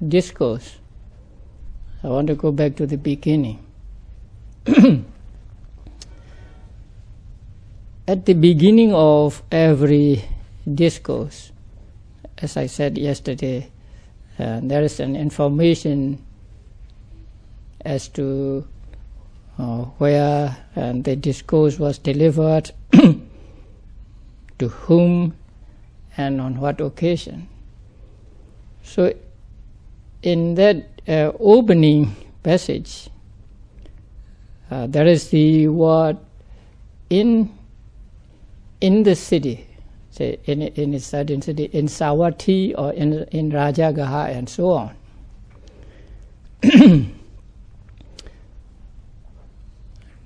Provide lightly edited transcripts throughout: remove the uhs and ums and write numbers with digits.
discourse, I want to go back to the beginning. At the beginning of every discourse, as I said yesterday, there is an information as to where the discourse was delivered, to whom, and on what occasion. So in that opening passage, there is the word in the city, say in a certain city, in Savatthi or in Rajagaha and so on.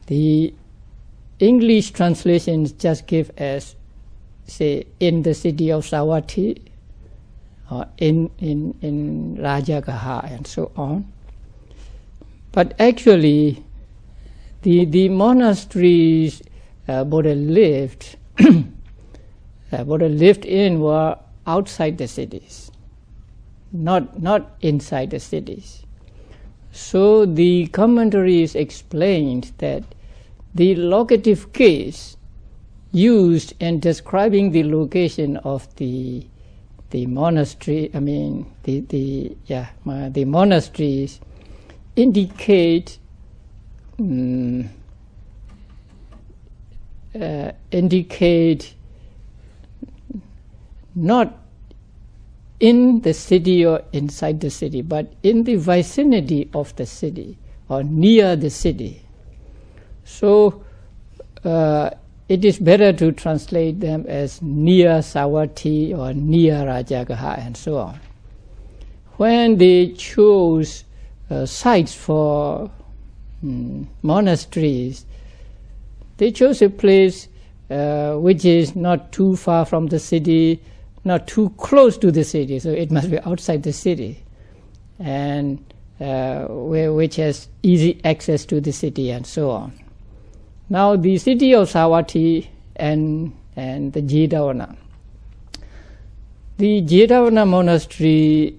The English translations just give as, say, in the city of Savatthi or in Rajagaha and so on. But actually, the monasteries Buddha lived in were outside the cities, not inside the cities. So the commentaries explained that the locative case used in describing the location of the monastery, the monasteries indicate not in the city or inside the city, but in the vicinity of the city or near the city. So it is better to translate them as near Savatthi or near Rajagaha and so on. When they chose sites for monasteries, they chose a place which is not too far from the city, not too close to the city, so it must be outside the city, and which has easy access to the city and so on. Now the city of Savatthi and the Jedavana. The Jedavana monastery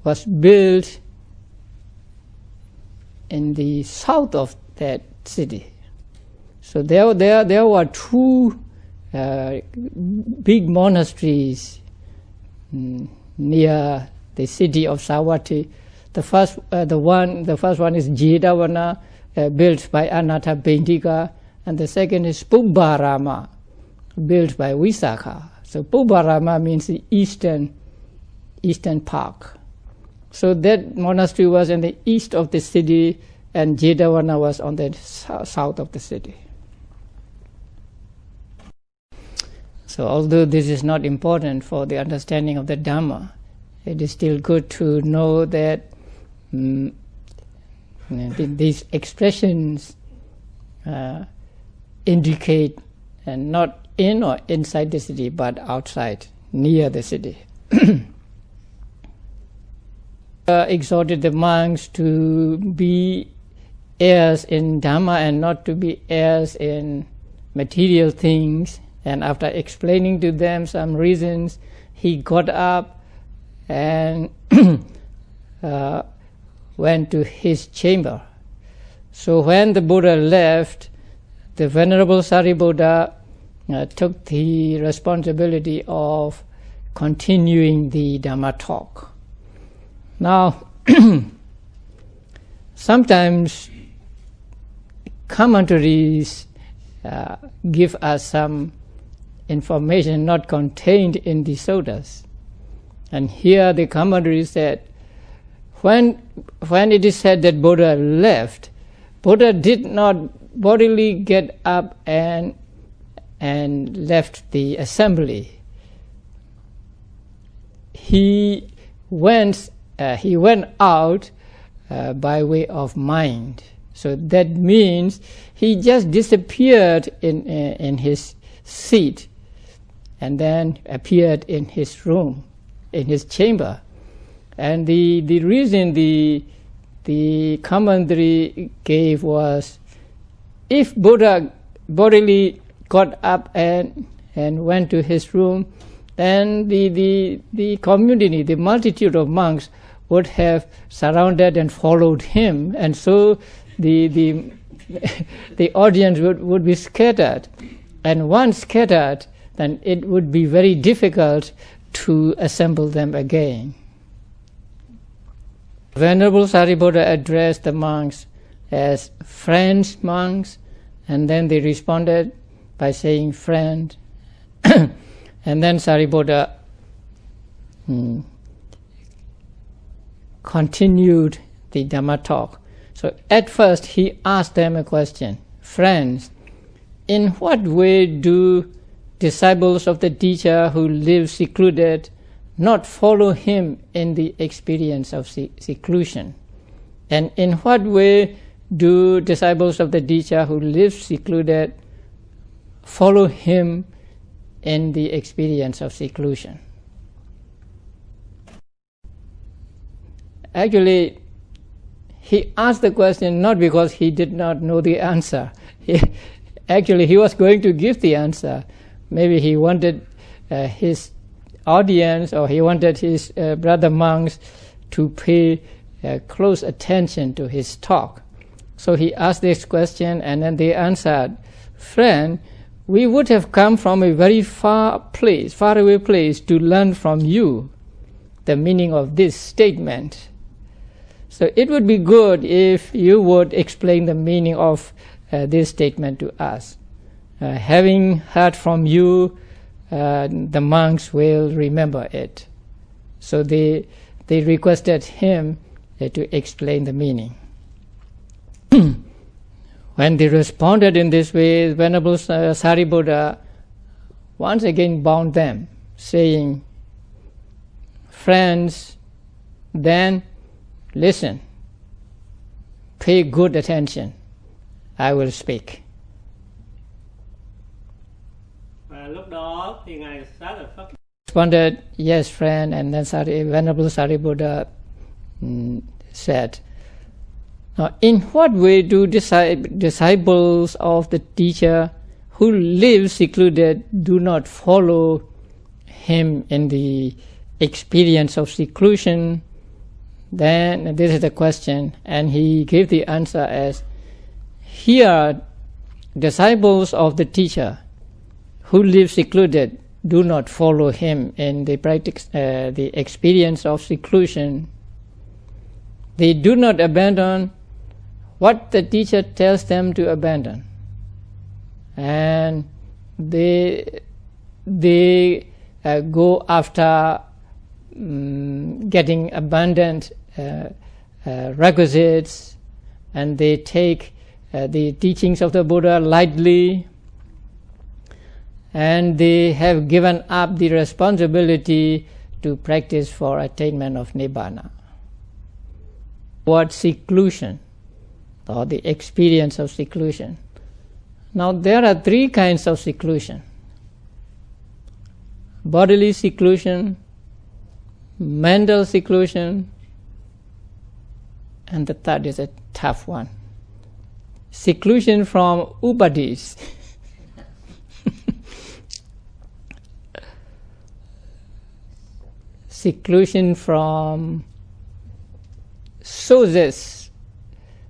was built in the south of that city. So there were two big monasteries near the city of Savatthi. The first one is Jedavana, built by Anatha Bendika, and the second is Pubbarama, built by Visakha. So Pubbarama means the eastern park. So that monastery was in the east of the city, and Jedavana was on the south of the city. So although this is not important for the understanding of the Dhamma, it is still good to know that these expressions indicate not in or inside the city, but outside, near the city. Exhorted the monks to be heirs in Dhamma and not to be heirs in material things. And after explaining to them some reasons, he got up and went to his chamber. So when the Buddha left, the Venerable Sariputta took the responsibility of continuing the Dhamma talk. Now, sometimes commentaries give us some information not contained in the suttas. And here the commentary said, when it is said that Buddha left, Buddha did not bodily get up and left the assembly. He went out by way of mind. So that means he just disappeared in his seat and then appeared in his room, in his chamber. And the reason the commentary gave was, if Buddha bodily got up and went to his room, then the community, the multitude of monks would have surrounded and followed him, and so the audience would be scattered. And once scattered, then it would be very difficult to assemble them again. Venerable Sariputta addressed the monks as friends monks, and then they responded by saying friend. And then Sariputta continued the Dhamma talk. So at first he asked them a question. Friends, in what way do disciples of the teacher who live secluded not follow him in the experience of seclusion? And in what way do disciples of the teacher who live secluded follow him in the experience of seclusion? Actually, he asked the question not because he did not know the answer. Actually, he was going to give the answer. Maybe he wanted his audience, or he wanted his brother monks to pay close attention to his talk. So he asked this question, and then they answered, friend, we would have come from a very far away place to learn from you the meaning of this statement. So it would be good if you would explain the meaning of this statement to us. Having heard from you, the monks will remember it. So they requested him to explain the meaning. When they responded in this way, Venerable Sariputta once again bound them, saying, friends, then listen, pay good attention, I will speak. Lúc đó thì Ngài Xá Lợi Phất responded, yes, friend, and then Venerable Sariputta said, now, in what way do disciples of the teacher who live secluded do not follow him in the experience of seclusion? Then this is the question, and he gave the answer as, here disciples of the teacher who live secluded do not follow him in the the experience of seclusion. They do not abandon what the teacher tells them to abandon, and they go after getting abundant requisites, and they take the teachings of the Buddha lightly, and they have given up the responsibility to practice for attainment of Nibbana. What seclusion, or the experience of seclusion. Now there are three kinds of seclusion: bodily seclusion, mental seclusion, and the third is a tough one: seclusion from upadis. Seclusion from sources,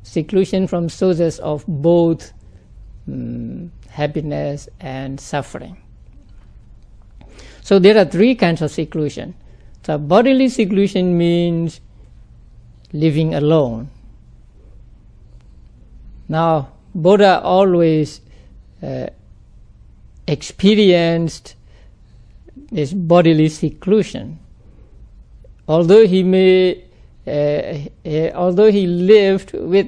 seclusion from sources of both happiness and suffering. So there are three kinds of seclusion. So bodily seclusion means living alone. Now Buddha always experienced this bodily seclusion. Although he lived with,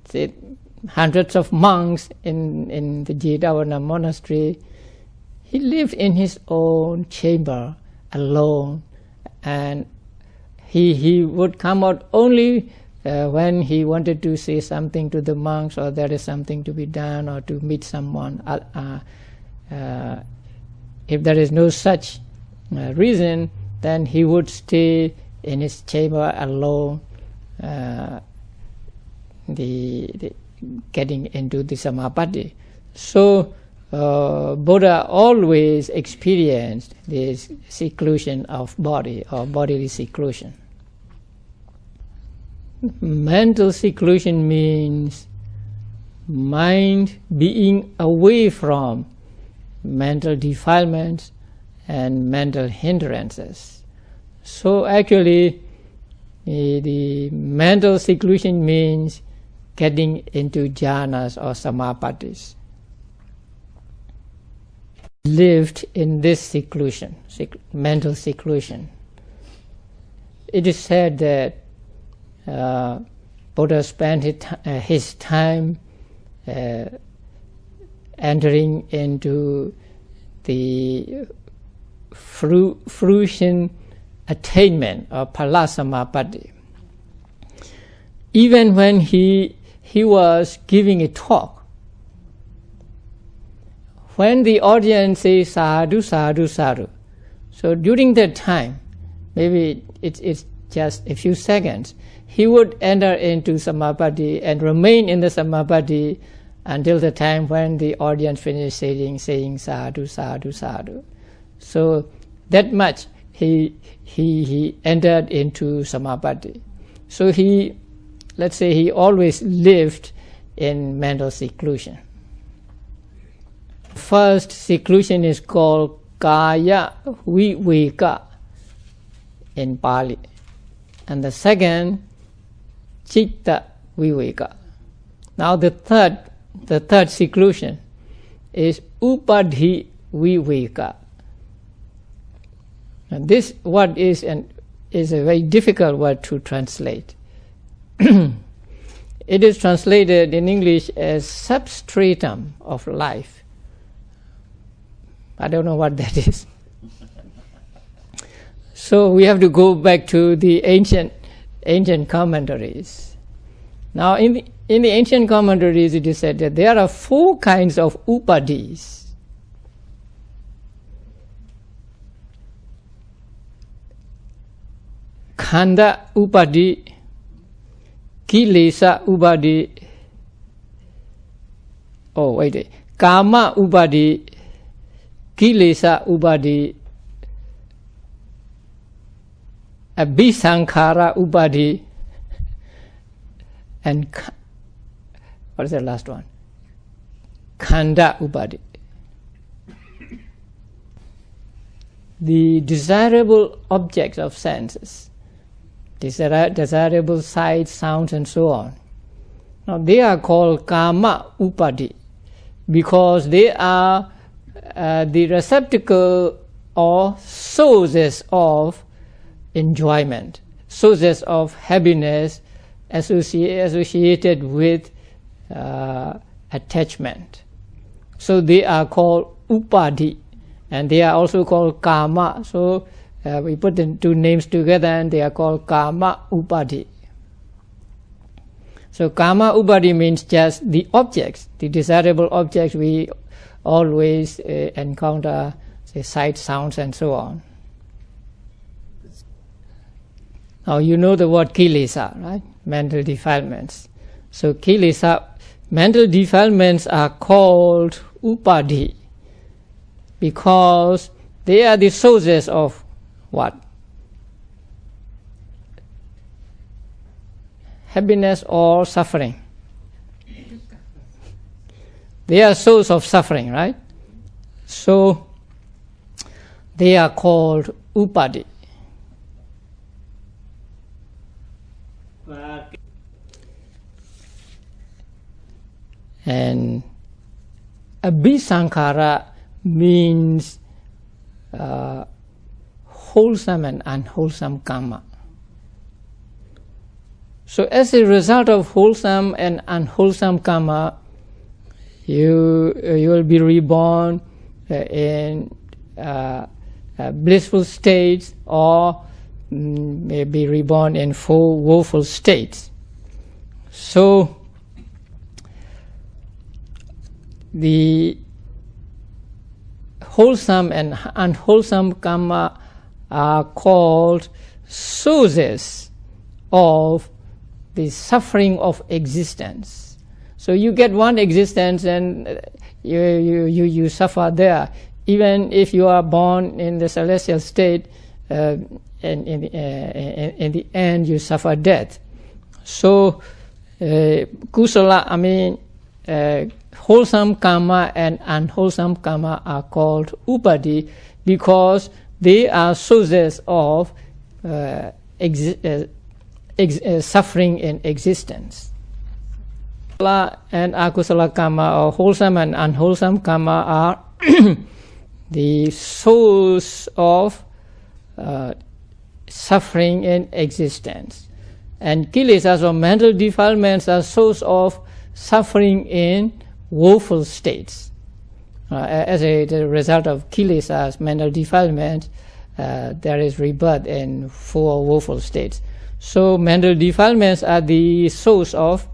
say, hundreds of monks in the Sayadaw monastery, he lived in his own chamber alone, and he would come out only when he wanted to say something to the monks, or there is something to be done, or to meet someone. If there is no such reason, then he would stay in his chamber alone, getting into the samapatti. So Buddha always experienced this seclusion of body or bodily seclusion. Mental seclusion means mind being away from mental defilements and mental hindrances. So actually the mental seclusion means getting into jhanas or samapattis. Lived in this seclusion, mental seclusion. It is said that Buddha spent his time entering into the fruition attainment of Palasamapatti. Even when he was giving a talk, when the audience says sadhu, sadhu, sadhu, so during that time, maybe it's just a few seconds, he would enter into samapatti and remain in the samapatti until the time when the audience finished saying sadhu, sadhu, sadhu. So that much he entered into samapatti. So let's say he always lived in mental seclusion. First seclusion is called kaya viveka in Pali, and the second citta viveka. Now the third seclusion is upadhi viveka. And this word is a very difficult word to translate. It is translated in English as substratum of life. I don't know what that is. So we have to go back to the ancient commentaries. Now in the ancient commentaries it is said that there are 4 kinds of upadis. Khanda upadi, kilesa upadi, kama upadi, kilesa upadi, abhisankhara upadi, and what is the last one? Khanda upadi. The desirable objects of senses, desirable sights, sounds, and so on. Now they are called kama upadi because they are the receptacle or sources of enjoyment, sources of happiness associated with attachment. So they are called upadi, and they are also called kama. So we put the 2 names together and they are called kama upadi. So kama upadi means just the objects, the desirable objects we always encounter, say sight, sounds, and so on. Now you know the word kilesa, right? Mental defilements. So kilesa, mental defilements are called upadi because they are the sources of what? Happiness or suffering? They are source of suffering, right? So they are called upadi. And abhisankhara means wholesome and unwholesome karma. So as a result of wholesome and unwholesome karma, you will be reborn in blissful states or may be reborn in woeful states. So the wholesome and unwholesome karma are called sources of the suffering of existence. So you get one existence and you suffer there. Even if you are born in the celestial state, and in the end you suffer death. So kusala, wholesome karma and unwholesome karma are called upadi because they are sources of suffering in existence. And akusala karma, or wholesome and unwholesome karma, are the source of suffering in existence. And kilesas, or mental defilements, are source of suffering in woeful states. As a result of kilesas, mental defilement, there is rebirth in 4 woeful states. So mental defilements are the source of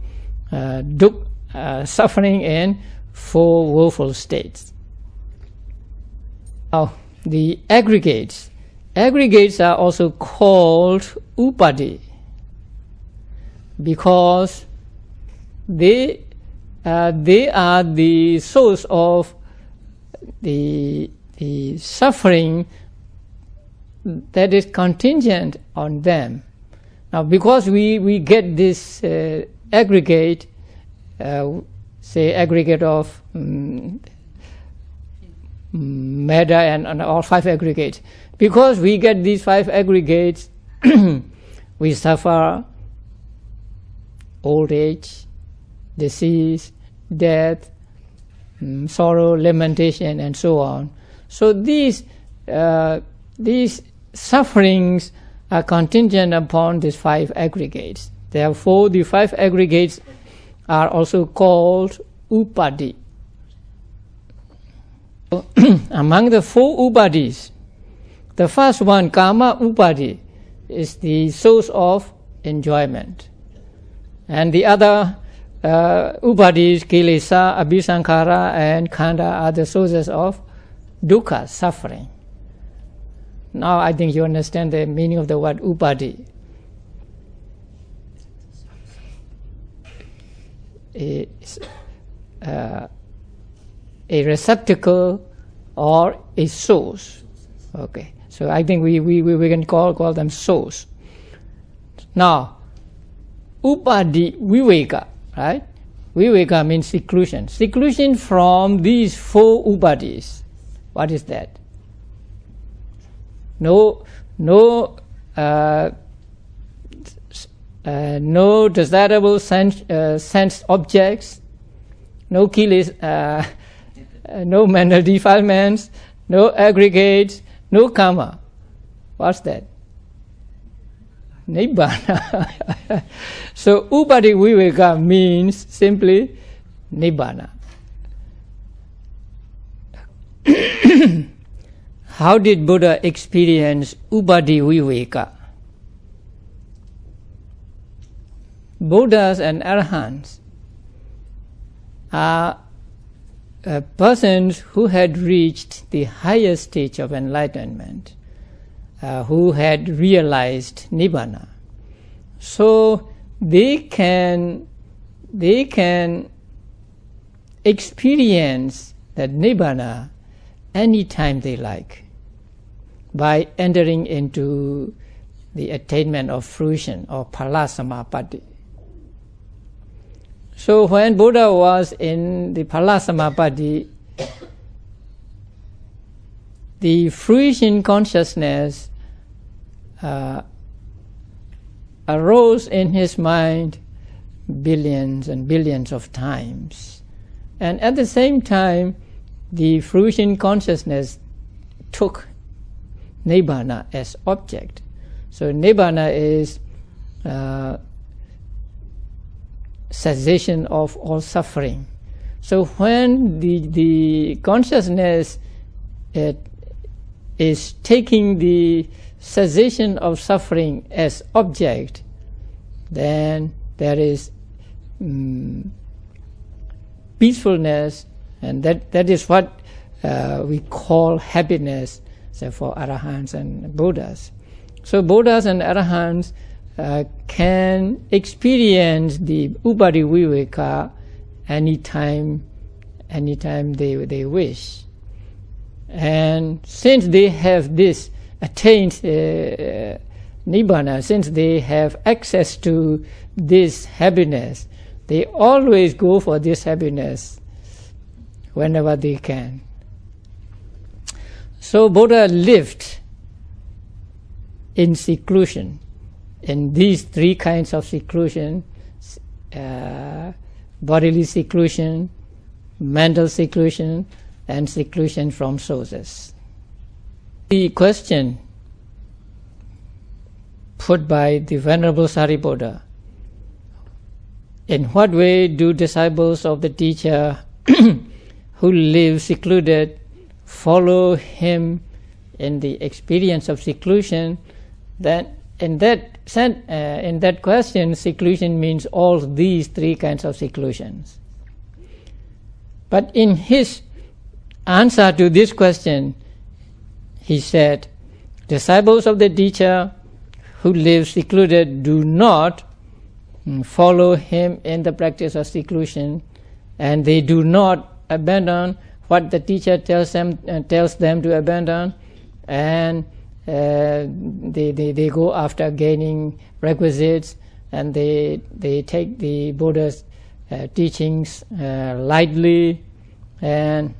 suffering in 4 woeful states. Now, the aggregates are also called upadi because they are the source of the suffering that is contingent on them. Now, because we get this aggregate, say aggregate of matter and all 5 aggregates, because we get these 5 aggregates, we suffer old age, disease, death, sorrow, lamentation, and so on. So these sufferings are contingent upon these 5 aggregates. Therefore, the 5 aggregates are also called upadi. Among the 4 upadis, the first one, kama upadi, is the source of enjoyment. And the other upadis, kilesa, abhisankhara, and khanda, are the sources of dukkha, suffering. Now I think you understand the meaning of the word upadi. A receptacle or a source. Okay, so I think we can call them source. Now, upadi viveka, right? Viveka means seclusion. Seclusion from these 4 upadis. What is that? No desirable sense objects, no kilesa, no mental defilements, no aggregates, no karma. What's that? Nibbana. So upadi viveka means simply nibbana. How did Buddha experience upadi viveka? Buddhas and Arahants are persons who had reached the highest stage of enlightenment, who had realized Nibbana. So they can experience that Nibbana anytime they like by entering into the attainment of fruition or phala-samapatti. So when Buddha was in the phala-samapatti, the fruition consciousness arose in his mind billions and billions of times. And at the same time, the fruition consciousness took Nibbana as object. So Nibbana is cessation of all suffering. So when the consciousness is taking the cessation of suffering as object, then there is peacefulness, and that is what we call happiness, say, for Arahants and Buddhas. So Buddhas and Arahants can experience the upadi viveka anytime they wish. And since they have this attained nibbana, since they have access to this happiness, they always go for this happiness whenever they can. So Buddha lived in seclusion, in these three kinds of seclusion, bodily seclusion, mental seclusion, and seclusion from sources. The question put by the Venerable Sariputta: in what way do disciples of the teacher who live secluded follow him in the experience of seclusion? Then in that question, seclusion means all these three kinds of seclusions. But in his answer to this question, he said, disciples of the teacher who live secluded do not follow him in the practice of seclusion, and they do not abandon what the teacher tells them to abandon, and they go after gaining requisites, and they take the Buddha's teachings lightly, and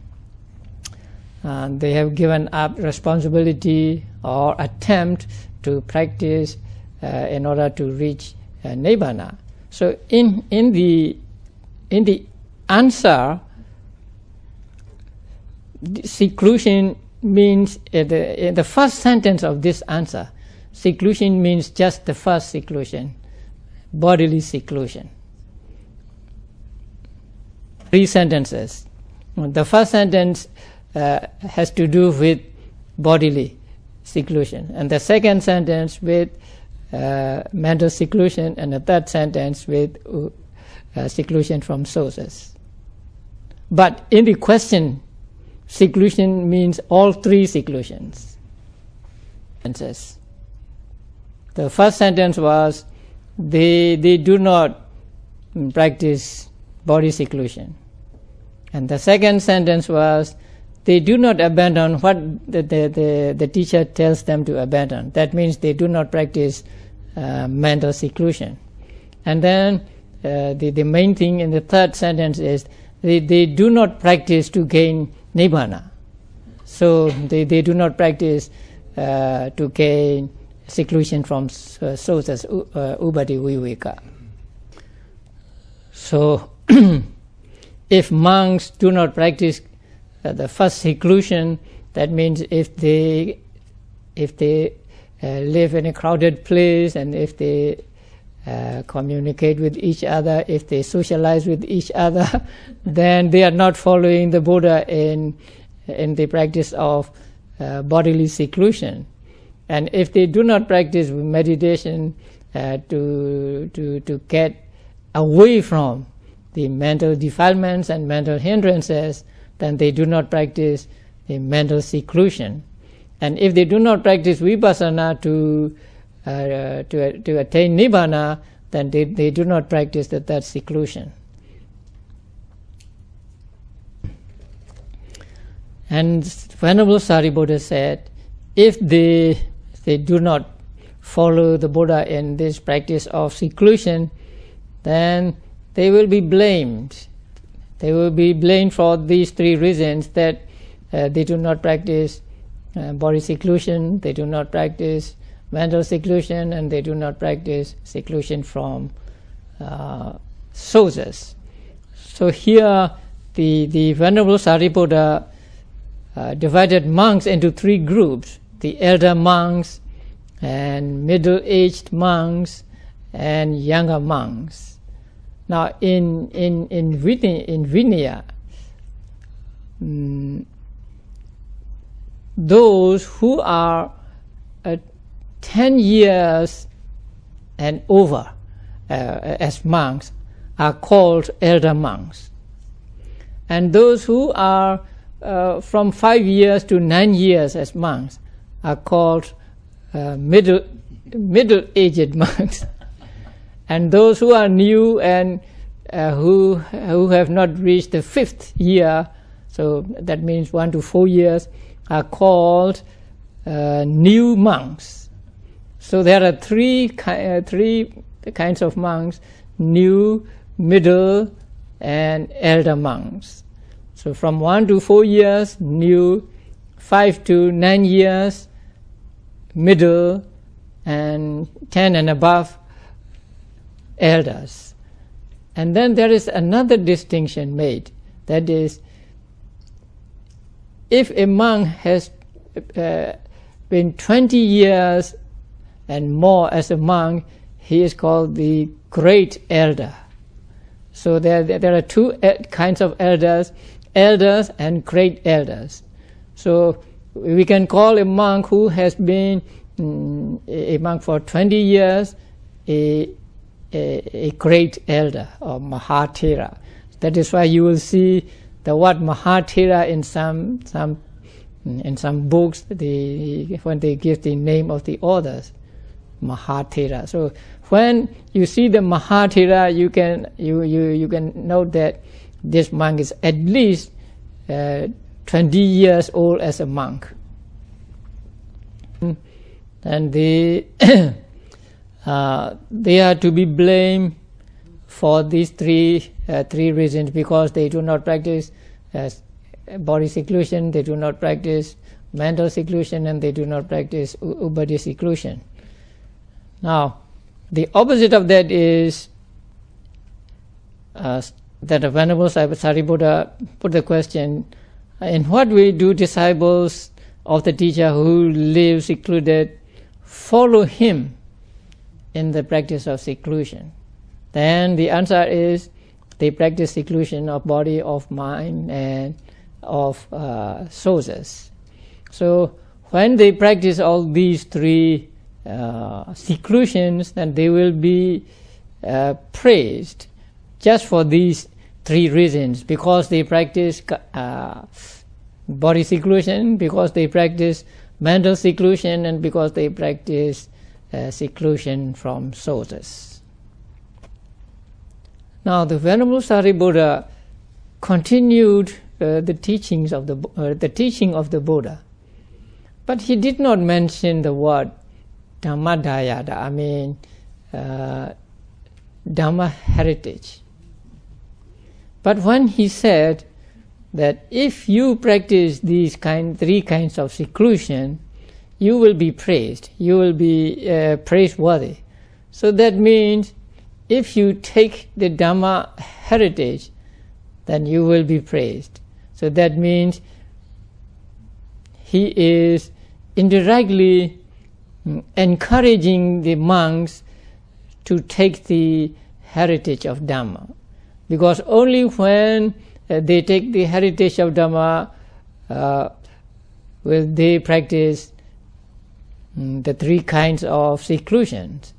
they have given up responsibility or attempt to practice in order to reach nibbana. So in the answer, seclusion means in the first sentence of this answer, seclusion means just the first seclusion, bodily seclusion. 3 sentences. The first sentence has to do with bodily seclusion, and the second sentence with mental seclusion, and the third sentence with seclusion from sources. But in the question, seclusion means all 3 seclusions. The first sentence was they do not practice body seclusion, and the second sentence was they do not abandon what the teacher tells them to abandon. That means they do not practice mental seclusion. And then the main thing in the third sentence is they do not practice to gain nibbana. So they do not practice to gain seclusion from sources, ubati viveka. So if monks do not practice the first seclusion, that means if they live in a crowded place, and if they communicate with each other, if they socialize with each other, then they are not following the Buddha in the practice of bodily seclusion. And if they do not practice meditation to get away from the mental defilements and mental hindrances, then they do not practice the mental seclusion. And if they do not practice vipassana to attain nibbana, then they do not practice the third seclusion. And Venerable Sariputta said, if they do not follow the Buddha in this practice of seclusion, then they will be blamed. They will be blamed for these 3 reasons, that they do not practice body seclusion, they do not practice mental seclusion, and they do not practice seclusion from sources. So here the Venerable Sariputta divided monks into 3 groups: the elder monks, and middle-aged monks, and younger monks. Now in Vinaya, those who are 10 years and over as monks are called elder monks, and those who are from 5 years to 9 years as monks are called middle-aged monks, and those who are new and who have not reached the 5th year, so that means 1 to 4 years, are called new monks. So there are three kinds of monks: new, middle, and elder monks. So from 1 to 4 years, new; 5 to 9 years, middle; and 10 and above, elders. And then there is another distinction made. That is, if a monk has been 20 years and more as a monk, he is called the great elder. So there are two kinds of elders and great elders. So we can call a monk who has been a monk for 20 years a great elder, or Mahathera. That is why you will see the word Mahathera in some books when they give the name of the authors, Mahathera. So when you see the Mahathera, you can note that this monk is at least 20 years old as a monk. And they are to be blamed for these three reasons, because they do not practice body seclusion, they do not practice mental seclusion, and they do not practice ubadi seclusion. Now, the opposite of that is that the Venerable Sariputta put the question: in what way do disciples of the teacher who live secluded follow him in the practice of seclusion? Then the answer is they practice seclusion of body, of mind, and of sources. So when they practice all these three seclusions, then they will be praised just for these three reasons: because they practice body seclusion, because they practice mental seclusion, and because they practice seclusion from sources. Now the Venerable Sariputta continued the teaching of the Buddha, but he did not mention the word Dhammadayada, I mean Dhamma heritage. But when he said that if you practice these three kinds of seclusion, you will be praised, you will be praiseworthy. So that means if you take the Dhamma heritage, then you will be praised. So that means he is indirectly encouraging the monks to take the heritage of Dhamma, because only when they take the heritage of Dhamma will they practice the three kinds of seclusions,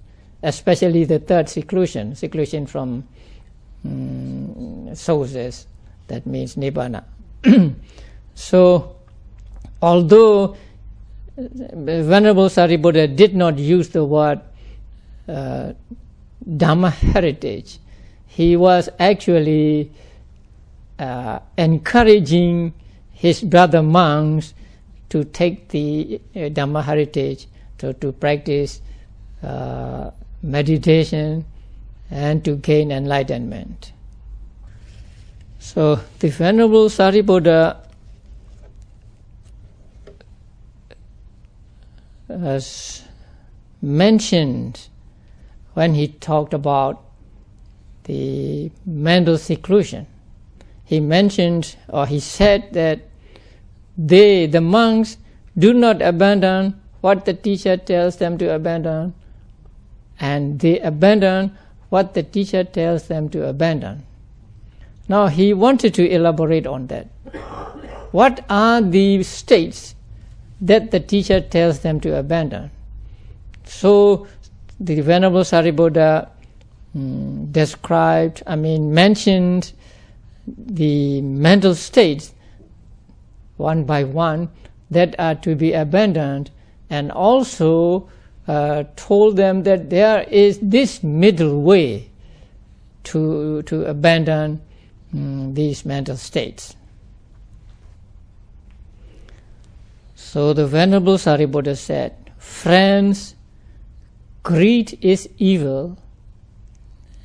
especially the third seclusion from sources, that means Nibbana. So although Venerable Sariputta did not use the word Dhamma heritage, he was actually encouraging his brother monks to take the Dhamma heritage, to practice meditation and to gain enlightenment. So the Venerable Sariputta has mentioned, when he talked about the mental seclusion, he mentioned, or he said that the monks, do not abandon what the teacher tells them to abandon, and they abandon what the teacher tells them to abandon. Now he wanted to elaborate on that. What are the states that the teacher tells them to abandon? So the Venerable Sariputta mentioned the mental states one by one that are to be abandoned, and also told them that there is this middle way to abandon these mental states. So the Venerable Sariputta said, friends, greed is evil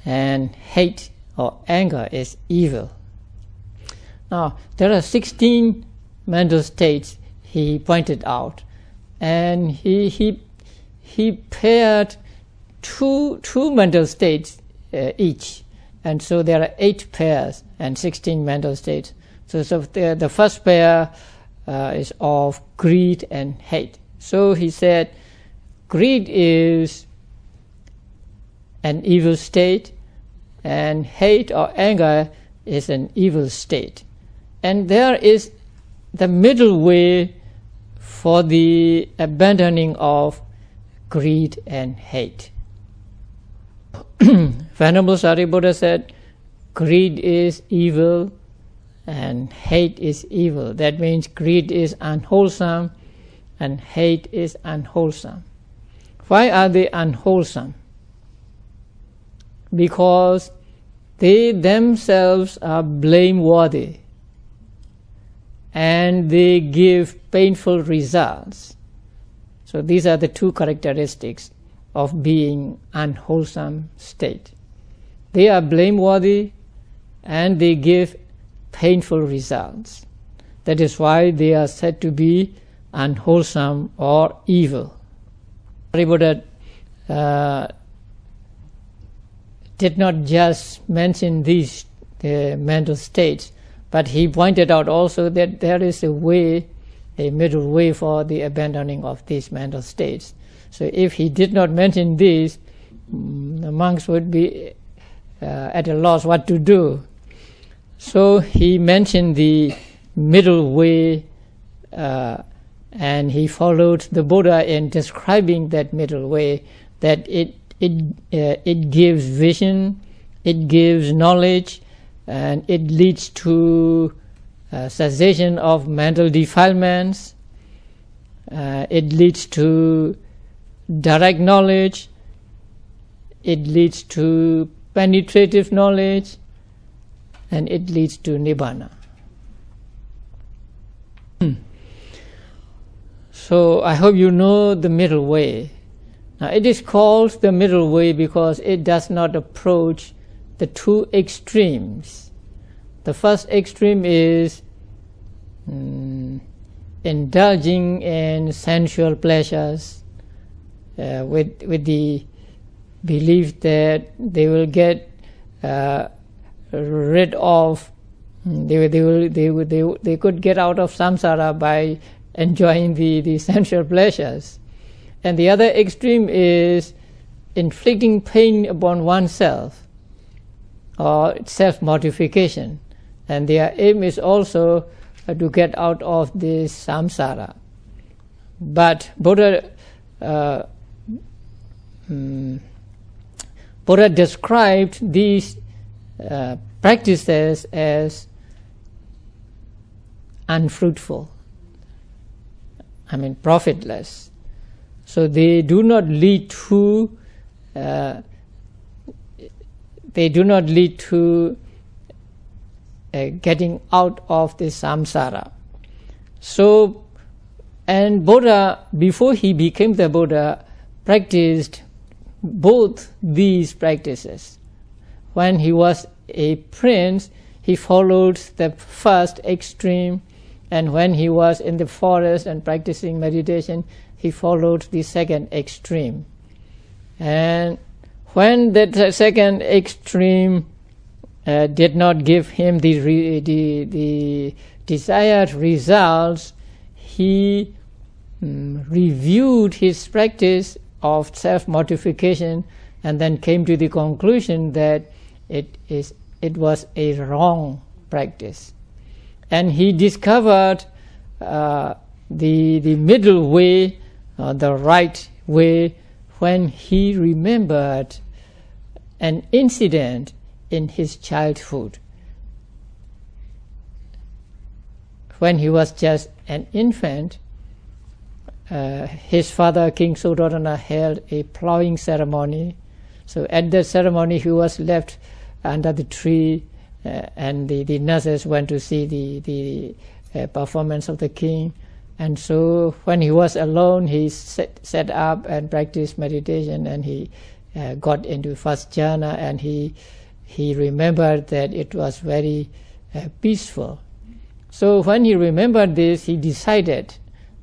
and hate or anger is evil. Now, there are 16 mental states he pointed out, and he paired two mental states each, and so there are 8 pairs and 16 mental states. So the first pair is of greed and hate. So he said, greed is an evil state, and hate or anger is an evil state. And there is the middle way for the abandoning of greed and hate. Venerable Sariputta said, greed is evil and hate is evil. That means greed is unwholesome and hate is unwholesome. Why are they unwholesome? Because they themselves are blameworthy and they give painful results. So these are the 2 characteristics of being unwholesome state. They are blameworthy and they give painful results. That is why they are said to be unwholesome or evil. Sariputta did not just mention these mental states, but he pointed out also that there is a middle way for the abandoning of these mental states. So if he did not mention these, the monks would be at a loss what to do. So he mentioned the middle way, and he followed the Buddha in describing that middle way, that it gives vision, it gives knowledge, and it leads to cessation of mental defilements. It leads to direct knowledge. It leads to penetrative knowledge, and it leads to nibbana. So I hope you know the middle way. Now it is called the middle way because it does not approach the 2 extremes. The first extreme is indulging in sensual pleasures with the belief that they will get rid of, they could get out of samsara by enjoying the sensual pleasures. And the other extreme is inflicting pain upon oneself or self-mortification. And their aim is also to get out of this samsara. But Buddha described these practices as unfruitful, profitless. So they do not lead to getting out of the samsara. So, and Buddha, before he became the Buddha, practiced both these practices. When he was a prince, he followed the first extreme, and when he was in the forest and practicing meditation, he followed the second extreme. And when that second extreme did not give him the desired results, he reviewed his practice of self-mortification and then came to the conclusion that it was a wrong practice. And he discovered the middle way, the right way, when he remembered an incident in his childhood. When he was just an infant, his father, King Suddhodana, held a plowing ceremony. So at that ceremony, he was left under the tree, and the nurses went to see the performance of the king. And so when he was alone, he set up and practiced meditation, and he got into first jhana, and he remembered that it was very peaceful. So when he remembered this, he decided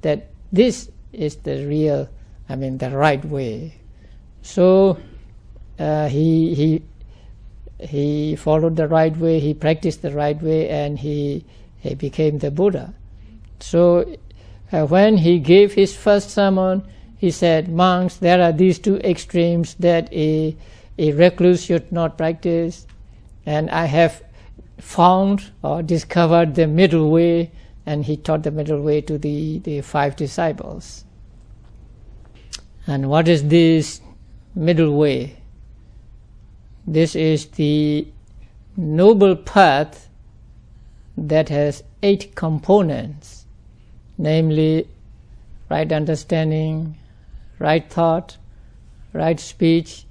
that this is the real, the right way. So he followed the right way, he practiced the right way, and he became the Buddha. So when he gave his first sermon, he said, monks, there are these two extremes that a recluse should not practice, and I have found or discovered the middle way, and he taught the middle way to the 5 disciples. And what is this middle way? This is the noble path that has 8 components, namely right understanding, right thought, right speech,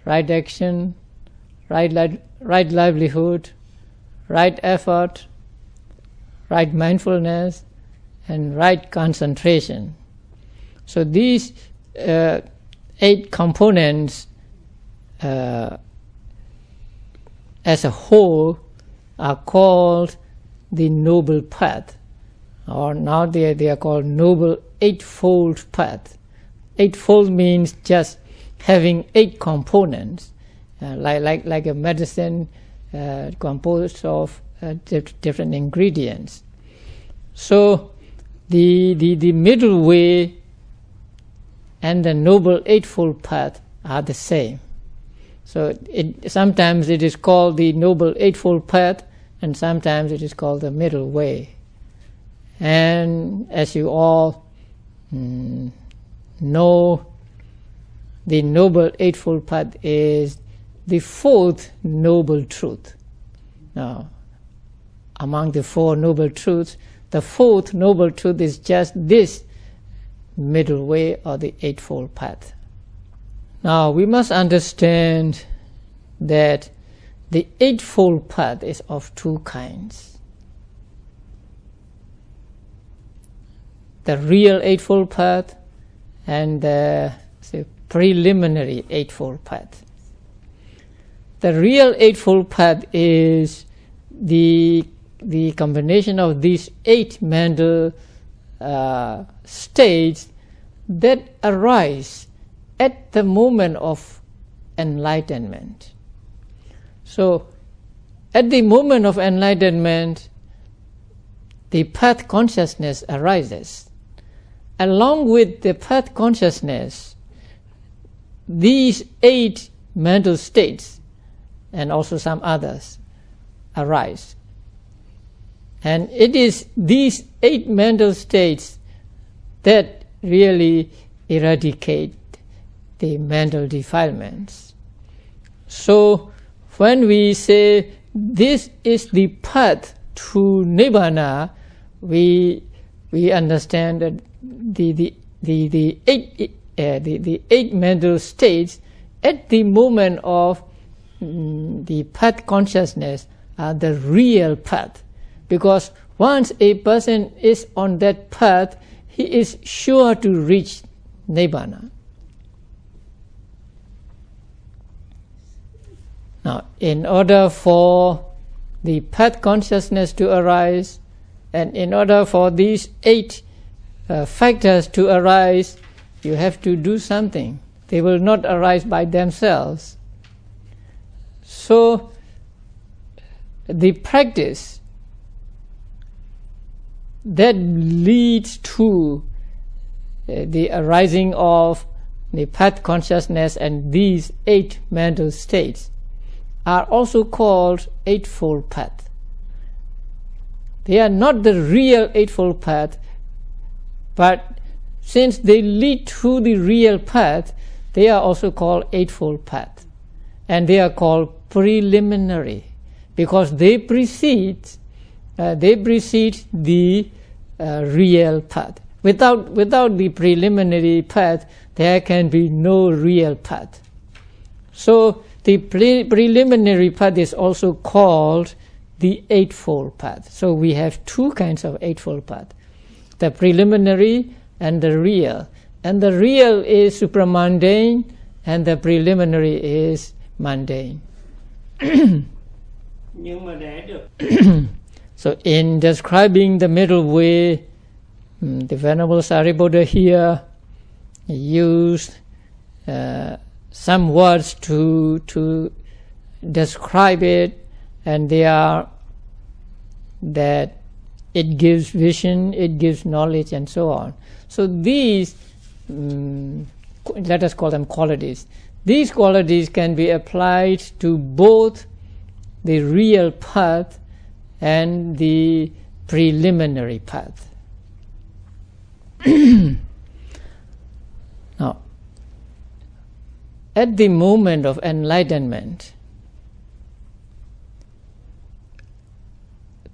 right action, right livelihood, right effort, right mindfulness, and right concentration. So these 8 components as a whole are called the noble path, or now they are called noble eightfold path. Eightfold means just having 8 components, like a medicine composed of different ingredients. So the middle way and the noble eightfold path are the same. So sometimes it is called the noble eightfold path, and sometimes it is called the middle way. And as you all know, the noble eightfold path is the 4th noble truth. Now, among the 4 noble truths, the 4th noble truth is just this middle way, or the eightfold path. Now, we must understand that the eightfold path is of 2 kinds. The real eightfold path and the preliminary eightfold path. The real eightfold path is the combination of these 8 mental states that arise at the moment of enlightenment. So, at the moment of enlightenment, the path consciousness arises. Along with the path consciousness, these 8 mental states, and also some others, arise. And it is these 8 mental states that really eradicate the mental defilements. So when we say this is the path to Nibbana, we understand that the 8 mental states at the moment of the path consciousness are the real path. Because once a person is on that path, he is sure to reach Nibbana. Now, in order for the path consciousness to arise, and in order for these 8 factors to arise, you have to do something. They will not arise by themselves. So, the practice that leads to the arising of the path consciousness and these 8 mental states are also called eightfold path. They are not the real eightfold path, but since they lead to the real path, they are also called eightfold path. And they are called preliminary because they precede the real path. Without the preliminary path, there can be no real path. So The preliminary path is also called the Eightfold Path. So we have two kinds of Eightfold Path, the preliminary and the real. And the real is supramundane and the preliminary is mundane. Nhưng mà để được So in describing the middle way, the Venerable Sariputta here used some words to describe it, and they are that it gives vision, it gives knowledge, and so on. So these, let us call them qualities. These qualities can be applied to both the real path and the preliminary path. Now, at the moment of enlightenment,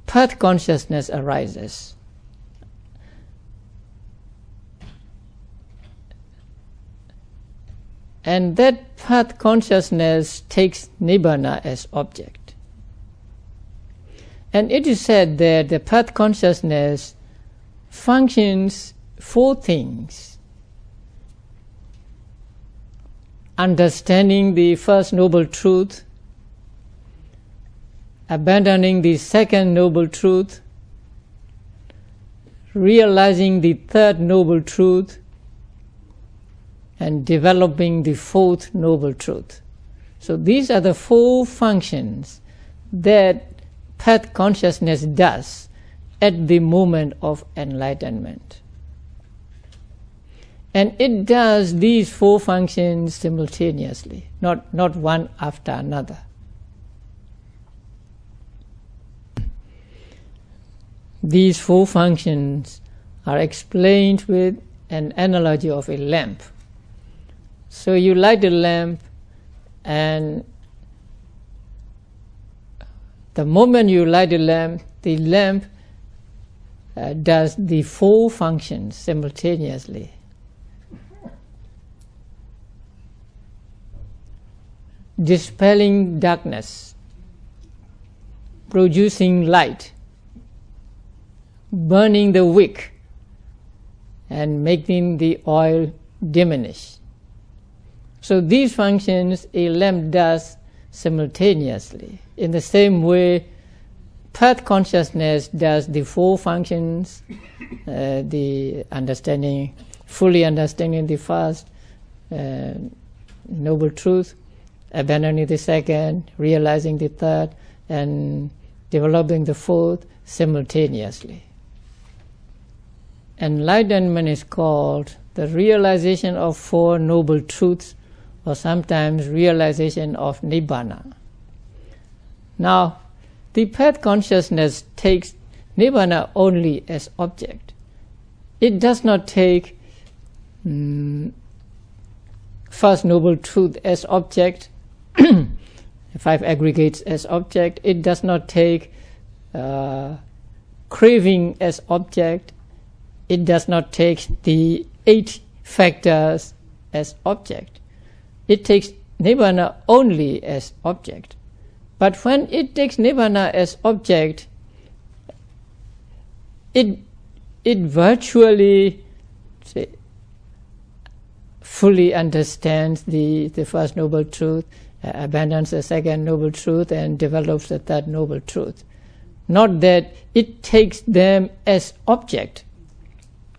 path consciousness arises. And that path consciousness takes Nibbana as object. And it is said that the path consciousness functions four things: understanding the first noble truth, abandoning the second noble truth, realizing the third noble truth, and developing the fourth noble truth. So these are the four functions that path consciousness does at the moment of enlightenment. And it does these four functions simultaneously, not one after another. These four functions are explained with an analogy of a lamp. So you light a lamp, and the moment you light a lamp, the lamp does the four functions simultaneously. Dispelling darkness, producing light, burning the wick, and making the oil diminish. So these functions a lamp does simultaneously. In the same way, path consciousness does the four functions, the understanding, fully understanding the first noble truth, abandoning the second, realizing the third, and developing the fourth simultaneously. Enlightenment is called the realization of four noble truths, or sometimes realization of Nibbana. Now, the path consciousness takes Nibbana only as object. It does not take first noble truth as object, five aggregates as object. It does not take craving as object. It does not take the 8 factors as object. It takes Nibbana only as object. But when it takes Nibbana as object, it virtually fully understands the first noble truth, abandons the second noble truth, and develops the third noble truth. Not that it takes them as object,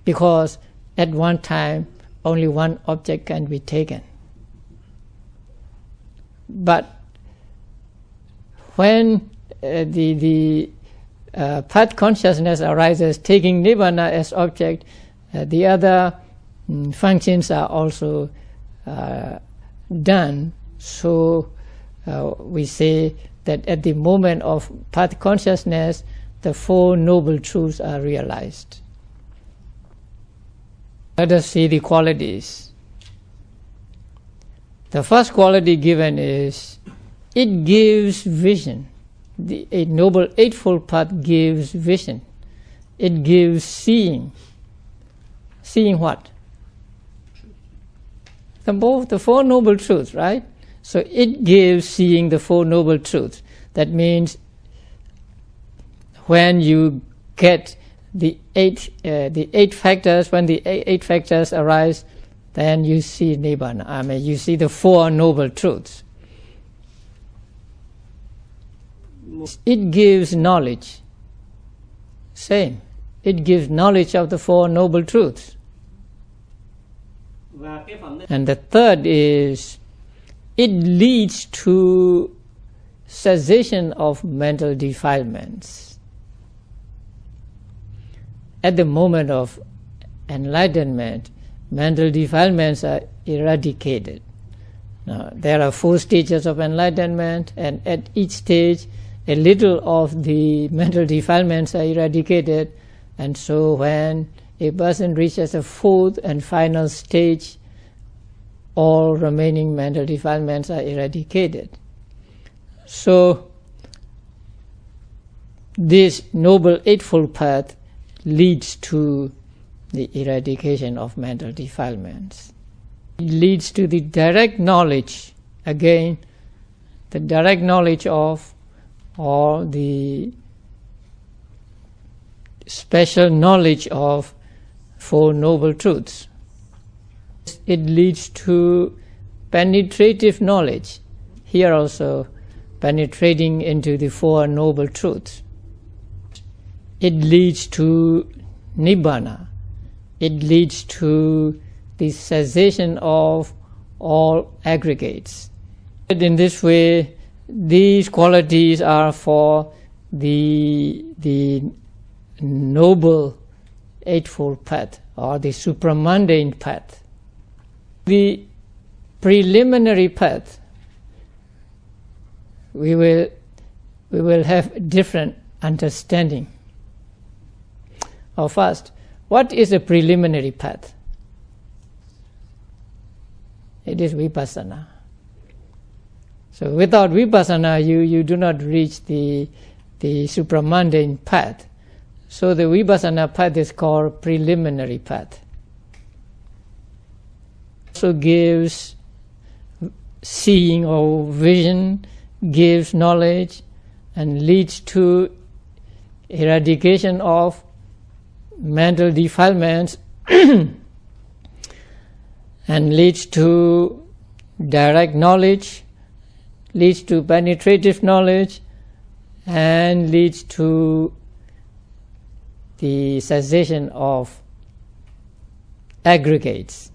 because at one time only one object can be taken. But when the path consciousness arises taking Nibbana as object, the other functions are also done. So we say that at the moment of path consciousness, the four noble truths are realized. Let us see the qualities. The first quality given is it gives vision. The Noble Eightfold Path gives vision. It gives seeing. Seeing what? The four noble truths, right? So it gives seeing the Four Noble Truths. That means when you get the eight factors, when the eight factors arise, then you see Nibbana. You see the Four Noble Truths. It gives knowledge. Same. It gives knowledge of the Four Noble Truths. And the third is, it leads to cessation of mental defilements. At the moment of enlightenment, mental defilements are eradicated. Now, there are 4 stages of enlightenment, and at each stage, a little of the mental defilements are eradicated, and so when a person reaches a 4th and final stage, all remaining mental defilements are eradicated. So, this Noble Eightfold Path leads to the eradication of mental defilements. It leads to the direct knowledge, again, the direct knowledge of, or the special knowledge of Four Noble Truths. It leads to penetrative knowledge. Here also, penetrating into the Four Noble Truths. It leads to Nibbana. It leads to the cessation of all aggregates. In this way, these qualities are for the Noble Eightfold Path, or the supramundane path. The preliminary path, we will have different understanding. First, what is a preliminary path? It is vipassana. So without vipassana, you do not reach the supramundane path. So the vipassana path is called preliminary path. Also gives seeing or vision, gives knowledge, and leads to eradication of mental defilements and leads to direct knowledge, leads to penetrative knowledge, and leads to the cessation of aggregates.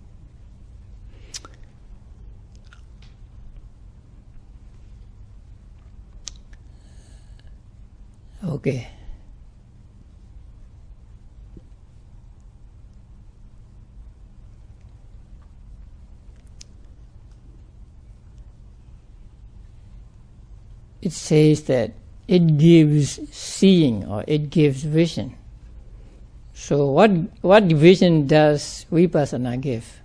Okay. It says that it gives seeing, or it gives vision. So what vision does vipassana give?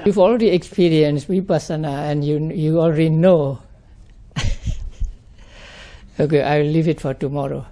You've already experienced vipassana and you already know. Okay, I will leave it for tomorrow.